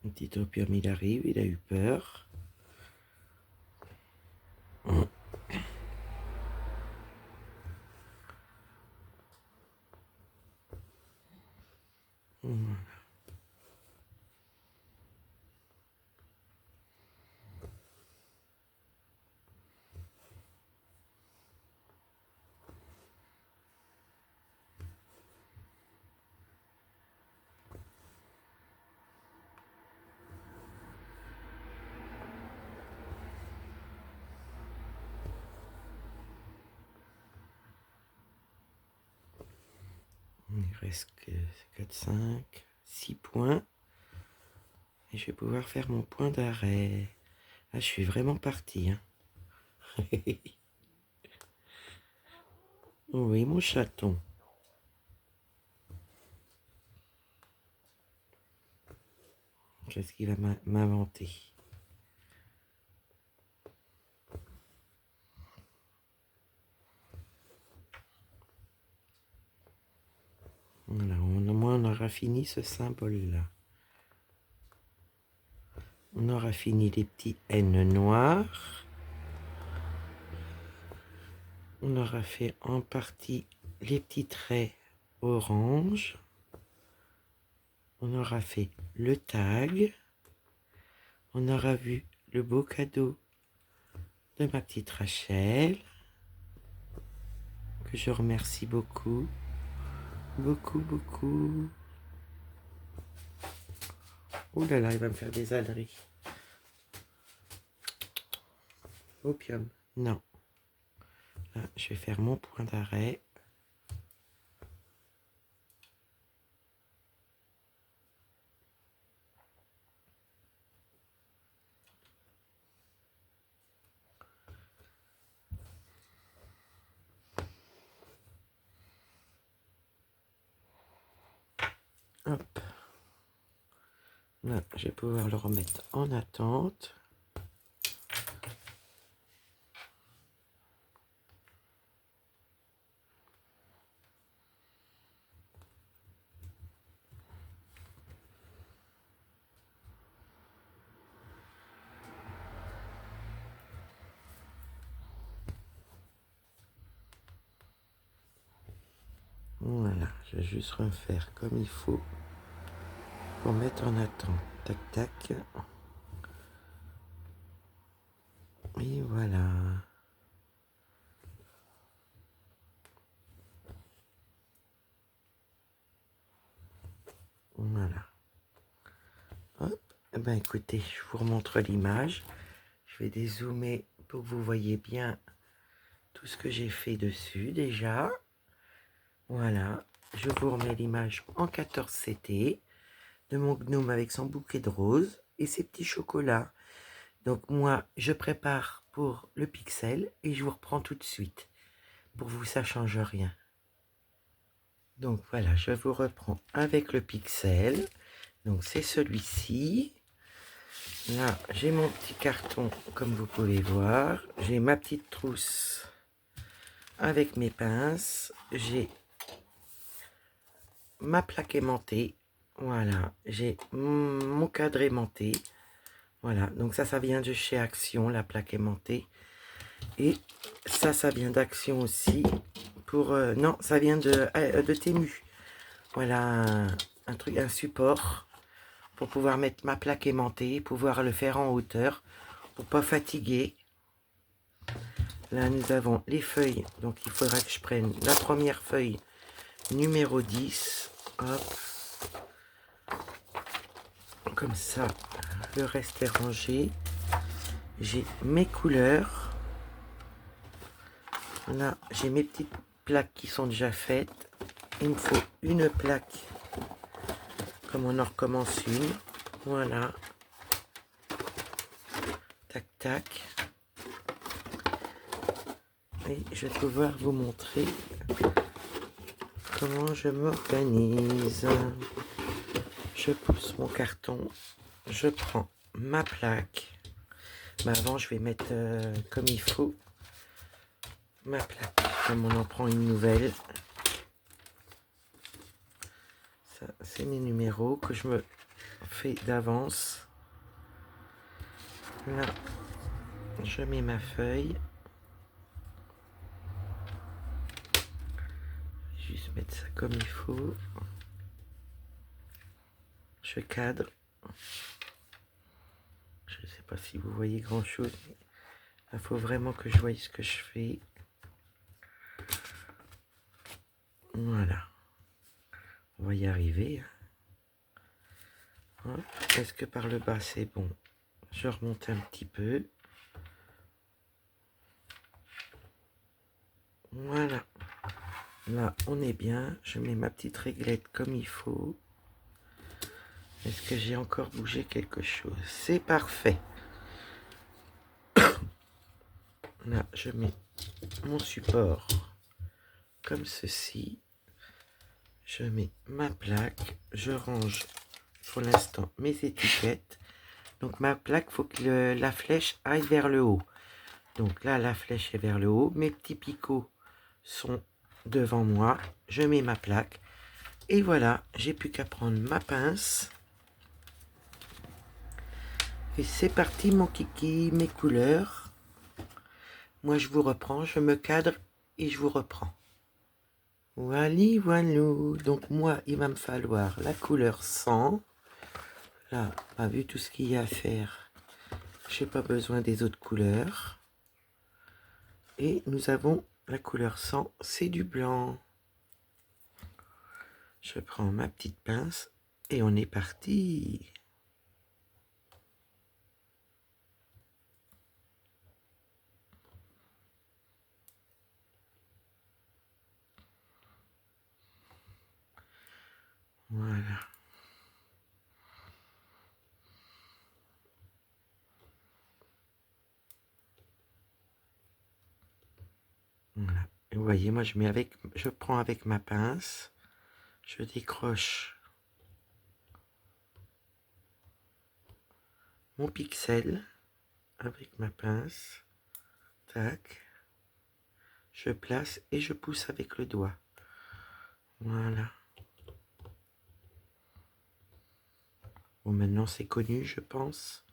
Un petit opium, il arrive, il a eu peur. Voilà. Il reste que 4, 5, 6 points. Et je vais pouvoir faire mon point d'arrêt. Ah, je suis vraiment partie. Hein. Oui, mon chaton. Qu'est-ce qu'il va m'inventer? Voilà, au moins on aura fini ce symbole-là. On aura fini les petits N noirs. On aura fait en partie les petits traits orange. On aura fait le tag. On aura vu le beau cadeau de ma petite Rachel, que je remercie beaucoup, beaucoup, beaucoup. Oh là là, il va me faire des âneries. Opium. Non. Là, je vais faire mon point d'arrêt. Hop. Là, je vais pouvoir le remettre en attente. Voilà, je vais juste refaire comme il faut. pour mettre en attente. Tac, tac. Et voilà. Voilà. Hop. Eh ben, écoutez, je vous remontre l'image. Je vais dézoomer pour que vous voyez bien tout ce que j'ai fait dessus déjà. Voilà. Je vous remets l'image en 14 CT de mon gnome avec son bouquet de roses et ses petits chocolats. Donc moi, je prépare pour le pixel et je vous reprends tout de suite. Pour vous, ça change rien. Donc voilà, je vous reprends avec le pixel. Donc c'est celui-ci. Là, j'ai mon petit carton, comme vous pouvez voir. J'ai ma petite trousse avec mes pinces. J'ai ma plaque aimantée. Voilà, j'ai mon cadre aimanté. Voilà, donc ça vient de chez Action, la plaque aimantée. Et ça vient d'Action aussi. Pour non, ça vient de Temu. Voilà, un support pour pouvoir mettre ma plaque aimantée, pouvoir le faire en hauteur, pour pas fatiguer. Là, nous avons les feuilles, donc il faudra que je prenne la première feuille numéro 10. Hop. Comme ça, le reste est rangé. J'ai mes couleurs. Là, j'ai mes petites plaques qui sont déjà faites. Il me faut une plaque, comme on en recommence une. Voilà. Tac, tac. Et je vais pouvoir vous montrer comment je m'organise. Je pousse mon carton. Je prends ma plaque. Mais avant, je vais mettre comme il faut ma plaque. Comme on en prend une nouvelle. Ça, c'est mes numéros que je me fais d'avance. Là, je mets ma feuille. Juste mettre ça comme il faut. Je cadre. Je ne sais pas si vous voyez grand chose, mais il faut vraiment que je voie ce que je fais. Voilà. On va y arriver. Est-ce que par le bas c'est bon? Je remonte un petit peu. Voilà. Là, on est bien. Je mets ma petite réglette comme il faut. Est-ce que j'ai encore bougé quelque chose? C'est parfait. Là, je mets mon support comme ceci. Je mets ma plaque. Je range pour l'instant mes étiquettes. Donc ma plaque, il faut que la flèche aille vers le haut. Donc là, la flèche est vers le haut. Mes petits picots sont devant moi. Je mets ma plaque. Et voilà, j'ai plus qu'à prendre ma pince. Et c'est parti mon kiki, mes couleurs. Moi je vous reprends, je me cadre et je vous reprends. Voilà, voilou. Donc moi il va me falloir la couleur 100. Là, vu tout ce qu'il y a à faire, j'ai pas besoin des autres couleurs. Et nous avons la couleur 100, c'est du blanc. Je prends ma petite pince et on est parti. Voilà. Voilà. Et vous voyez, moi je prends avec ma pince, je décroche mon pixel avec ma pince. Tac. Je place et je pousse avec le doigt. Voilà. Bon, maintenant c'est connu, je pense.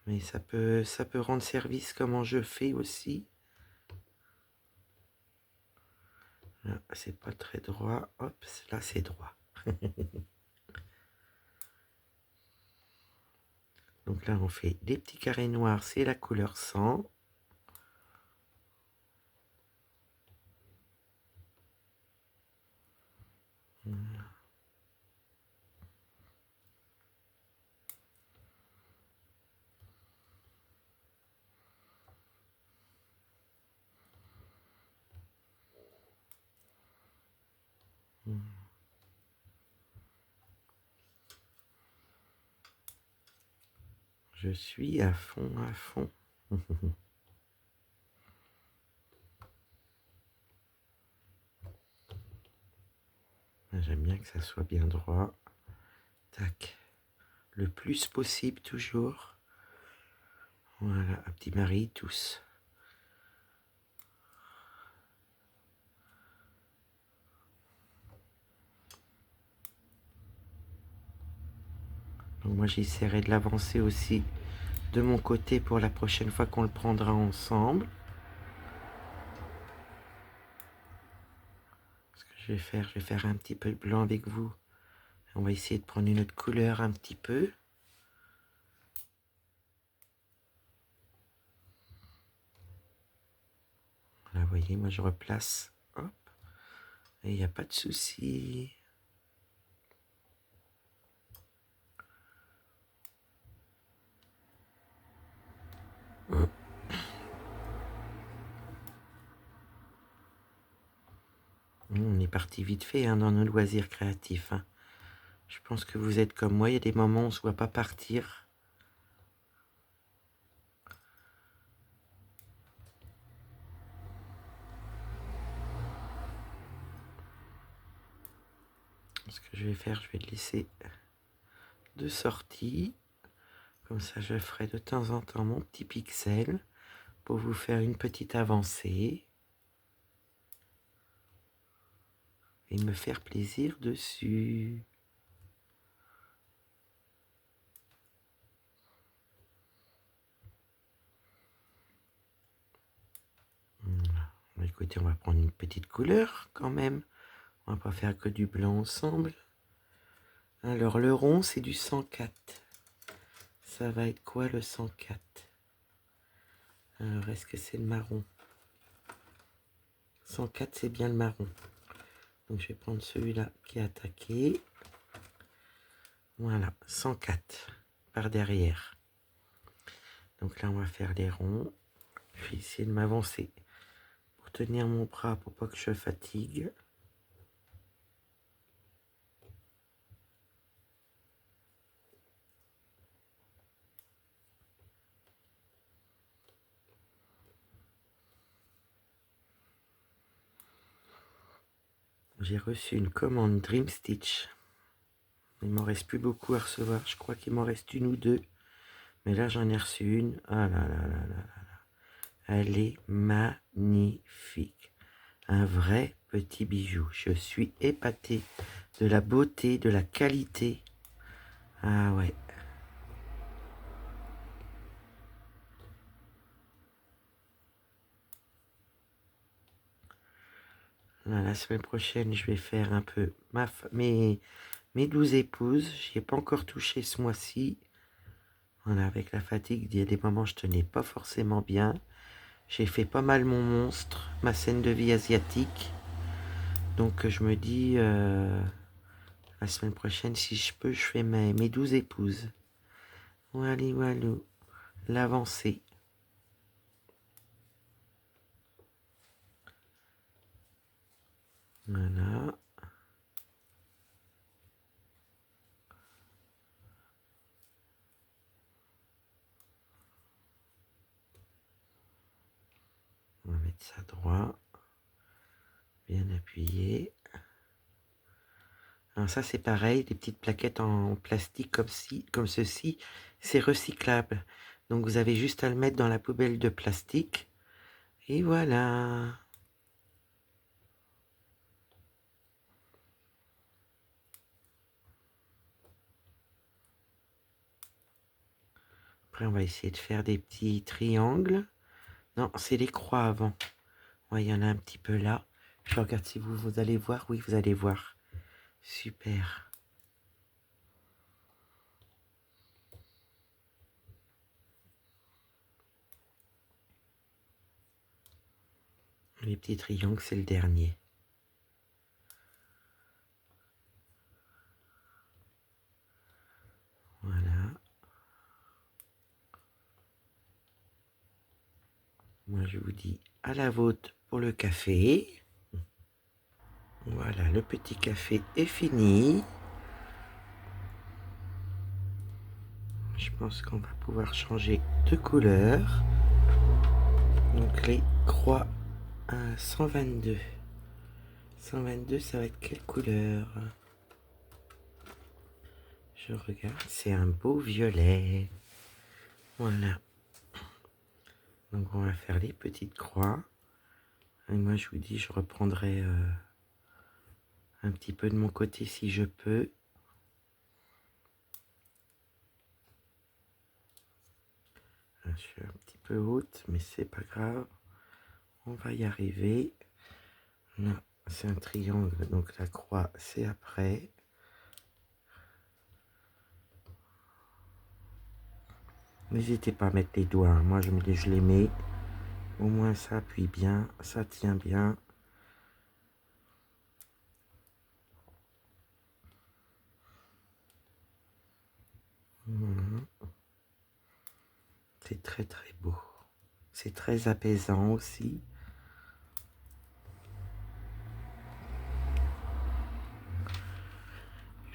Mais ça peut rendre service comment je fais aussi. Là, c'est pas très droit. Hop, là c'est droit. Donc là, on fait des petits carrés noirs, c'est la couleur 100. Je suis à fond, à fond. J'aime bien que ça soit bien droit. Tac. Le plus possible toujours. Voilà, un petit mari, tous. Donc moi j'essaierai de l'avancer aussi de mon côté pour la prochaine fois qu'on le prendra ensemble. Ce que je vais faire un petit peu de blanc avec vous. On va essayer de prendre une autre couleur un petit peu. Là, vous voyez, moi je replace. Hop. Et il n'y a pas de souci. On est parti vite fait hein, dans nos loisirs créatifs. Hein. Je pense que vous êtes comme moi, il y a des moments où on ne se voit pas partir. Ce que je vais faire, je vais laisser de sortie. Comme ça, je ferai de temps en temps mon petit pixel pour vous faire une petite avancée. Et me faire plaisir dessus. Voilà. Écoutez, on va prendre une petite couleur quand même. On va pas faire que du blanc ensemble. Alors le rond, c'est du 104. Ça va être quoi le 104? Alors, est-ce que c'est le marron? 104, c'est bien le marron. Donc je vais prendre celui-là qui est attaqué. Voilà, 104 par derrière. Donc là, on va faire les ronds. Je vais essayer de m'avancer pour tenir mon bras pour pas que je fatigue. J'ai reçu une commande Dream Stitch. Il m'en reste plus beaucoup à recevoir. Je crois qu'il m'en reste une ou deux. Mais là, j'en ai reçu une. Ah là là là là là. Elle est magnifique. Un vrai petit bijou. Je suis épatée de la beauté, de la qualité. Ah ouais. Là, la semaine prochaine, je vais faire un peu mes 12 épouses. J'y ai pas encore touché ce mois-ci. Voilà, avec la fatigue, il y a des moments où je tenais pas forcément bien. J'ai fait pas mal mon monstre, ma scène de vie asiatique. Donc je me dis, la semaine prochaine, si je peux, je fais mes 12 épouses. Wally walou, l'avancée. Voilà. On va mettre ça droit. Bien appuyé. Alors ça c'est pareil, des petites plaquettes en plastique comme ceci, c'est recyclable. Donc vous avez juste à le mettre dans la poubelle de plastique. Et voilà. Après on va essayer de faire des petits triangles. Non, c'est les croix avant. Ouais, il y en a un petit peu là. Je regarde si vous allez voir. Oui, vous allez voir. Super. Les petits triangles, c'est le dernier. Voilà. Moi, je vous dis à la vôtre pour le café. Voilà, le petit café est fini. Je pense qu'on va pouvoir changer de couleur. Donc les croix à 122. 122, ça va être quelle couleur? Je regarde, c'est un beau violet. Voilà. Donc on va faire les petites croix. Et moi je vous dis, je reprendrai un petit peu de mon côté si je peux. Je suis un petit peu haute, mais c'est pas grave. On va y arriver. Là, c'est un triangle, donc la croix, c'est après. N'hésitez pas à mettre les doigts. Hein. Moi, je les mets. Au moins, ça appuie bien, ça tient bien. C'est très très beau. C'est très apaisant aussi.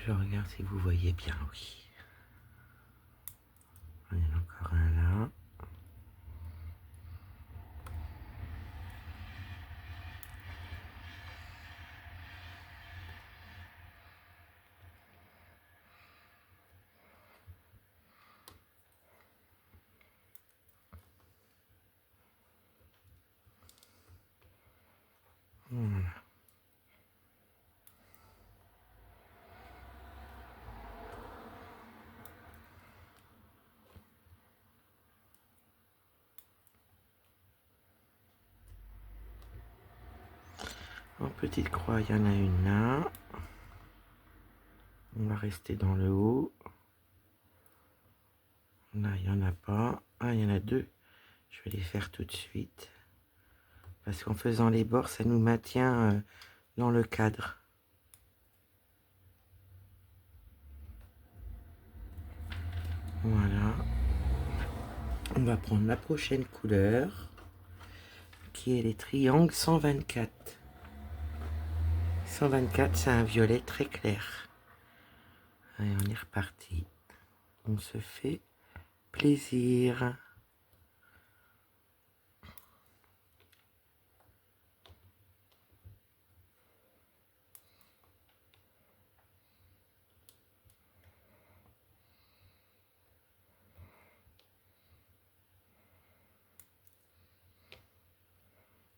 Je regarde si vous voyez bien, oui. Il y en a encore un là. Voilà. En petite croix, il y en a une là. On va rester dans le haut. Là, il n'y en a pas. Ah, il y en a deux. Je vais les faire tout de suite. Parce qu'en faisant les bords, ça nous maintient dans le cadre. Voilà. On va prendre la prochaine couleur, qui est les triangles 124. 124, c'est un violet très clair. Allez, on est reparti. On se fait plaisir.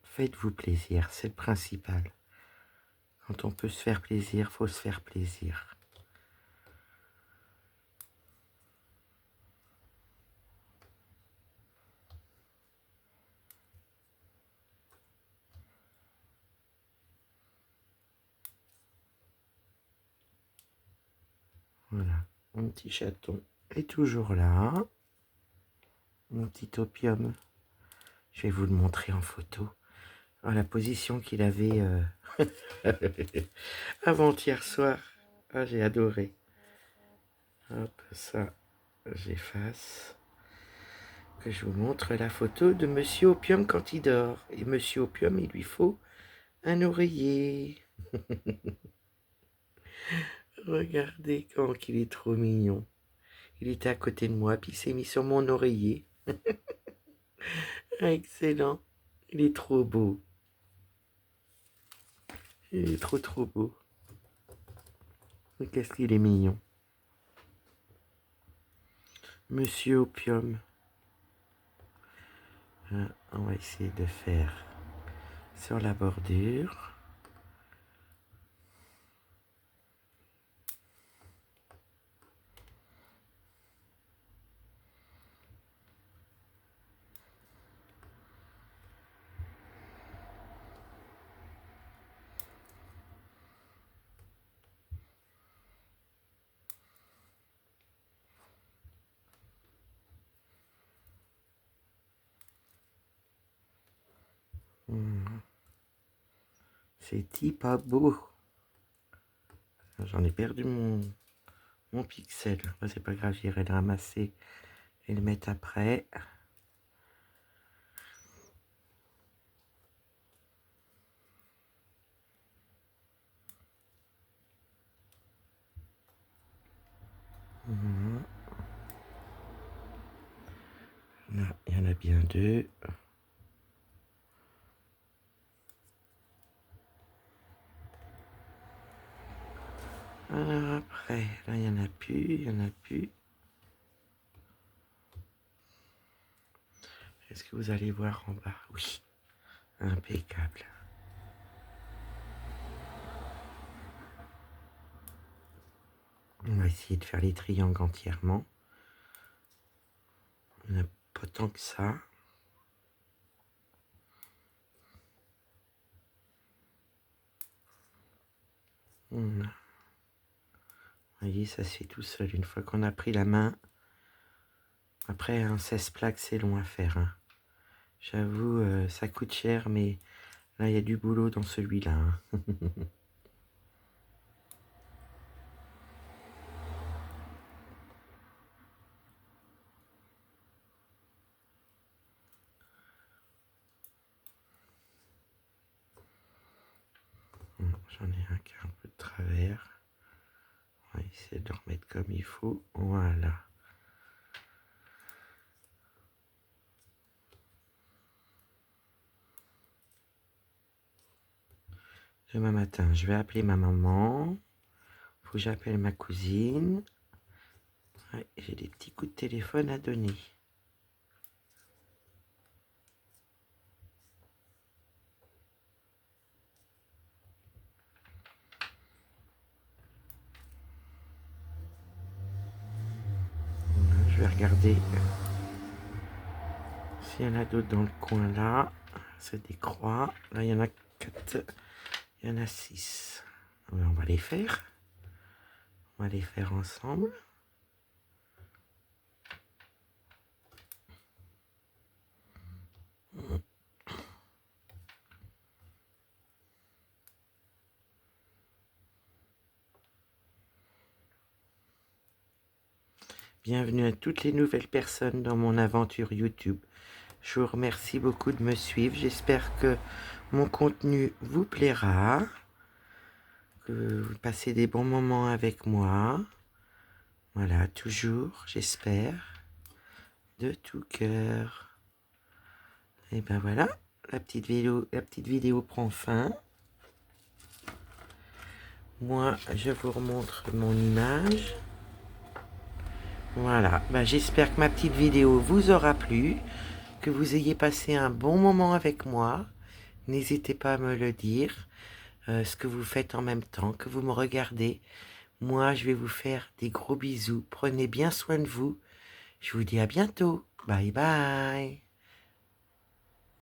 Faites-vous plaisir, c'est le principal. Quand on peut se faire plaisir, faut se faire plaisir. Voilà, mon petit chaton est toujours là. Mon petit opium. Je vais vous le montrer en photo. Oh, la position qu'il avait avant-hier soir. Ah, j'ai adoré. Hop, ça, j'efface. Que je vous montre la photo de Monsieur Opium quand il dort. Et Monsieur Opium, il lui faut un oreiller. Regardez quand il est trop mignon. Il était à côté de moi, puis il s'est mis sur mon oreiller. Ah, excellent. Il est trop beau. Il est trop trop beau. Qu'est-ce qu'il est mignon. Monsieur Opium. On va essayer de faire sur la bordure. C'est pas beau. J'en ai perdu mon pixel. Bah, c'est pas grave, j'irai le ramasser et le mettre après. Là, il y en a bien deux. Alors après, là, il n'y en a plus, il n'y en a plus. Est-ce que vous allez voir en bas? Oui, impeccable. On va essayer de faire les triangles entièrement. Il n'y en a pas tant que ça. Voilà. Vous voyez, ça se fait tout seul. Une fois qu'on a pris la main, après un 16 plaques, c'est long à faire. Hein. J'avoue, ça coûte cher, mais là, il y a du boulot dans celui-là. Hein. J'en ai un qui est un peu de travers. On va essayer de le remettre comme il faut. Voilà. Demain matin, je vais appeler ma maman. Faut que j'appelle ma cousine. Ouais, j'ai des petits coups de téléphone à donner. Je vais regarder s'il y en a d'autres dans le coin là. C'est des croix. Là, il y en a 4. Il y en a 6. On va les faire. On va les faire ensemble. Bienvenue à toutes les nouvelles personnes dans mon aventure YouTube. Je vous remercie beaucoup de me suivre. J'espère que mon contenu vous plaira, que vous passez des bons moments avec moi. Voilà, toujours, j'espère, de tout cœur. Et ben voilà, la petite vidéo prend fin. Moi, je vous remontre mon image. Voilà, ben, j'espère que ma petite vidéo vous aura plu, que vous ayez passé un bon moment avec moi. N'hésitez pas à me le dire, ce que vous faites en même temps, que vous me regardez. Moi, je vais vous faire des gros bisous. Prenez bien soin de vous. Je vous dis à bientôt. Bye bye.